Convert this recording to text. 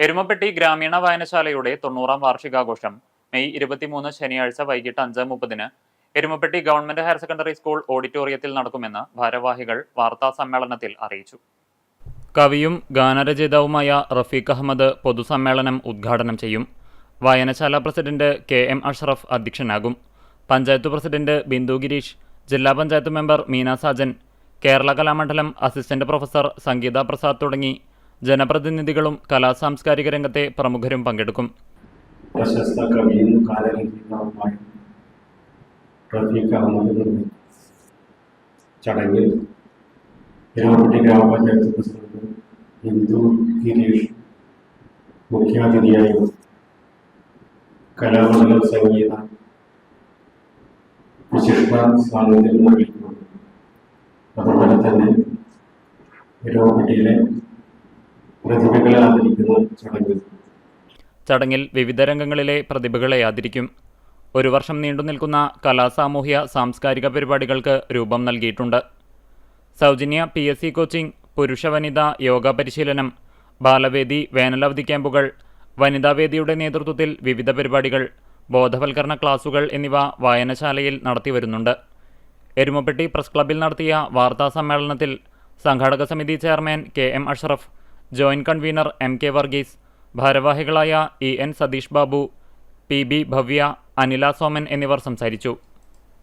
എരുമപ്പെട്ടി ഗ്രാമീണ വായനശാലയുടെ 90-ാം വാർഷികാഘോഷം മെയ് 23 ശനിയാഴ്ച വൈകിട്ട് 5:30 Erumapetty government higher secondary school ഓഡിറ്റോറിയത്തിൽ നടക്കുമെന്ന് ഭാരവാഹികൾ വാർത്താ സമ്മേളനത്തിൽ അറിയിച്ചു. കവിയും ഗാനരചയിതാവുമായ റഫീഖ് അഹമ്മദ് പൊതുസമ്മേളനം ഉദ്ഘാടനം ചെയ്യും. വായനശാല പ്രസിഡന്റ് KM അഷ്റഫ് അധ്യക്ഷനാകും. പഞ്ചായത്ത് പ്രസിഡന്റ് ബിന്ദു ഗിരീഷ്, ജില്ലാ panchayat member Meena Sajan, Kerala Kalamandalam assistant professor Sangeetha Prasad തുടങ്ങി ജനപ്രതിനിധികളും കലാസാംസ്കാരിക രംഗത്തെ പ്രമുഖരും പങ്കെടുക്കും. പ്രശസ്ത കവിയും ഗാനരചയിതാവുമായ റഫീഖ് അഹമ്മദ് ചടങ്ങിൽ എരുമപ്പെട്ടി ഗ്രാമപഞ്ചായത്ത് പ്രസിഡന്റ് ബിന്ദു ഗിരീഷ് മുഖ്യാതിഥിയായും കലാമണ്ഡലം സംഗീത വിശിഷ്ട സാന്നിധ്യം വഹിക്കുന്നു. അതുപോലെ തന്നെ എരുമപ്പെട്ടിയിലെ പ്രതിഭകളെ ആദരിക്കുന്ന ചടങ്ങിൽ വിവിധ രംഗങ്ങളിലെ പ്രതിഭകളെ ആദരിക്കും. ഒരു വർഷം നീണ്ടുനിൽക്കുന്ന കലാസാമൂഹ്യ സാംസ്കാരിക പരിപാടികൾക്ക് രൂപം നൽകിയിട്ടുണ്ട്. സൗജന്യ PSC കോച്ചിംഗ്, പുരുഷ വനിതാ യോഗ പരിശീലനം, ബാലവേദി വേനലവധി ക്യാമ്പുകൾ, വനിതാവേദിയുടെ നേതൃത്വത്തിൽ വിവിധ പരിപാടികൾ, ബോധവൽക്കരണ ക്ലാസുകൾ എന്നിവ വായനശാലയിൽ നടത്തിവരുന്നുണ്ട്. എരുമപ്പെട്ടി പ്രസ് ക്ലബ്ബിൽ നടത്തിയ വാർത്താ സമ്മേളനത്തിൽ സംഘാടക സമിതി chairman KM Ashraf, joint convener MK Varghese, ഭാരവാഹികളായ EN സതീഷ് ബാബു, PB ഭവ്യ, അനില സോമൻ എന്നിവർ സംസാരിച്ചു.